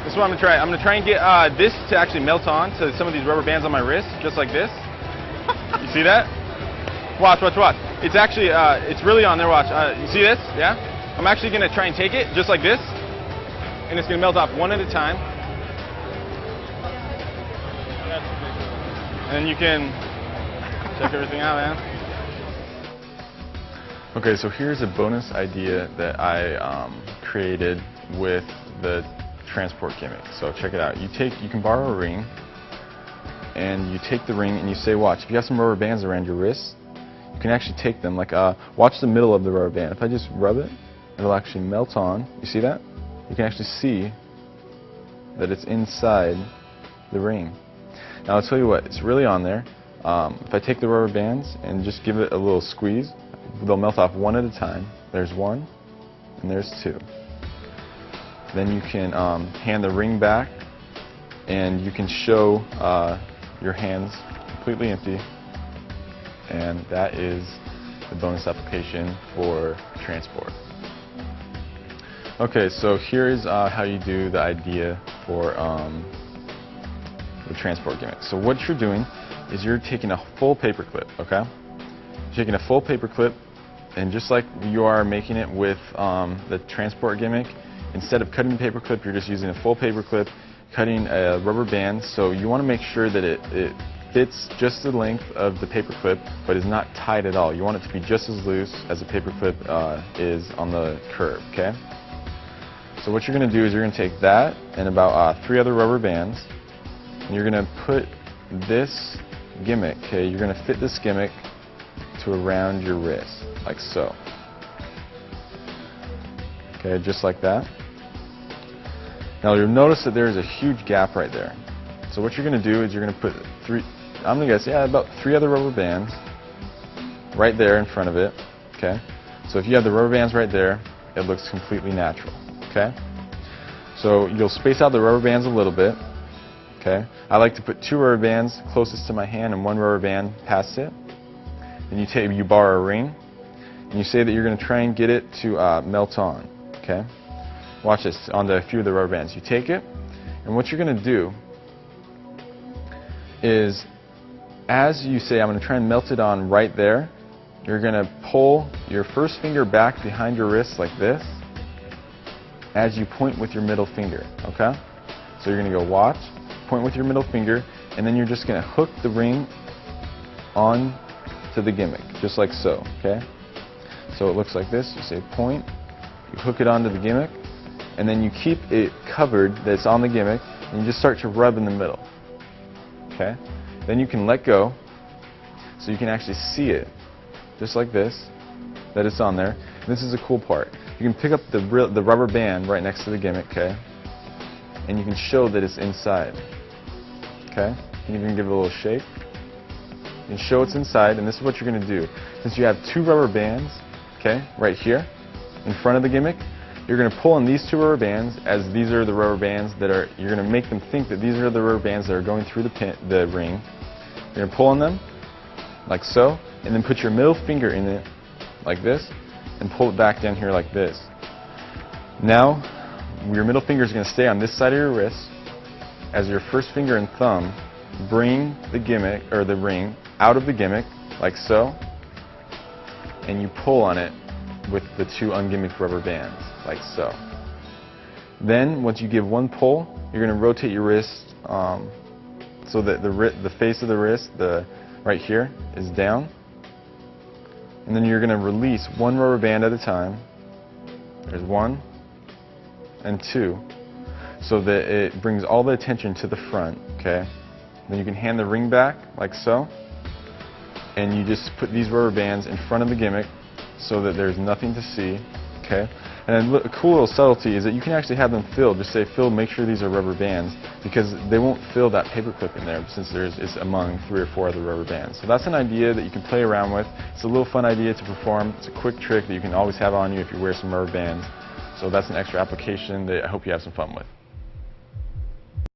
This is what I'm gonna try. I'm gonna try and get this to actually melt on to some of these rubber bands on my wrist, just like this. You see that? Watch, watch, watch. It's actually, it's really on there. Watch. You see this? Yeah. I'm actually gonna try and take it just like this, and it's gonna melt off one at a time. And you can check everything out, man. Okay, so here's a bonus idea that I created with the transport gimmick. So check it out. You can borrow a ring, and you take the ring and you say, watch, if you have some rubber bands around your wrist, you can actually take them, like, watch the middle of the rubber band. If I just rub it, it'll actually melt on. You see that? You can actually see that it's inside the ring. Now I'll tell you what, it's really on there. If I take the rubber bands and just give it a little squeeze, they'll melt off one at a time. There's one, and there's two. Then you can hand the ring back, and you can show your hands completely empty, and that is the bonus application for transport. Okay, so here is how you do the idea for the transport gimmick. So what you're doing is you're taking a full paper clip, okay? You're taking a full paper clip, and just like you are making it with the transport gimmick, instead of cutting the paper clip, you're just using a full paper clip, cutting a rubber band. So you want to make sure that it fits just the length of the paper clip, but is not tight at all. You want it to be just as loose as a paper clip is on the curve, okay? So what you're going to do is you're going to take that and about 3 other rubber bands, and you're going to put this gimmick, okay? You're going to fit this gimmick to around your wrist, like so. Okay, just like that. Now you'll notice that there's a huge gap right there. So what you're going to do is you're going to put I'm going to guess, yeah, about 3 other rubber bands right there in front of it, okay? So if you have the rubber bands right there, it looks completely natural, okay? So you'll space out the rubber bands a little bit, okay? I like to put 2 rubber bands closest to my hand and 1 rubber band past it. Then you borrow a ring, and you say that you're going to try and get it to melt on, okay? Watch this, onto a few of the rubber bands. You take it, and what you're going to do is, as you say, I'm going to try and melt it on right there, you're going to pull your first finger back behind your wrist like this, as you point with your middle finger, okay? So you're going to go watch, point with your middle finger, and then you're just going to hook the ring on to the gimmick, just like so, okay? So it looks like this. You say point, you hook it onto the gimmick, and then you keep it covered that's on the gimmick, and you just start to rub in the middle, okay? Then you can let go, so you can actually see it, just like this, that it's on there. And this is a cool part. You can pick up the rubber band right next to the gimmick, okay? And you can show that it's inside, okay? You can give it a little shake. You can show it's inside, and this is what you're going to do. Since you have 2 rubber bands, okay, right here, in front of the gimmick, you're going to pull on these 2 rubber bands, as these are the rubber bands that are, you're going to make them think that these are the rubber bands that are going through the ring. You're going to pull on them, like so, and then put your middle finger in it, like this, and pull it back down here like this. Now, your middle finger is going to stay on this side of your wrist, as your first finger and thumb bring the gimmick, or the ring, out of the gimmick, like so, and you pull on it with the 2 ungimmicked rubber bands, like so. Then, once you give 1 pull, you're going to rotate your wrist so that the face of the wrist, right here, is down. And then you're going to release 1 rubber band at a time. There's 1 and 2, so that it brings all the attention to the front, okay? Then you can hand the ring back, like so, and you just put these rubber bands in front of the gimmick so that there's nothing to see, okay? And a cool little subtlety is that you can actually have them filled. Just say, Phil, make sure these are rubber bands, because they won't fill that paper clip in there since it's among 3 or 4 other rubber bands. So that's an idea that you can play around with. It's a little fun idea to perform. It's a quick trick that you can always have on you if you wear some rubber bands. So that's an extra application that I hope you have some fun with.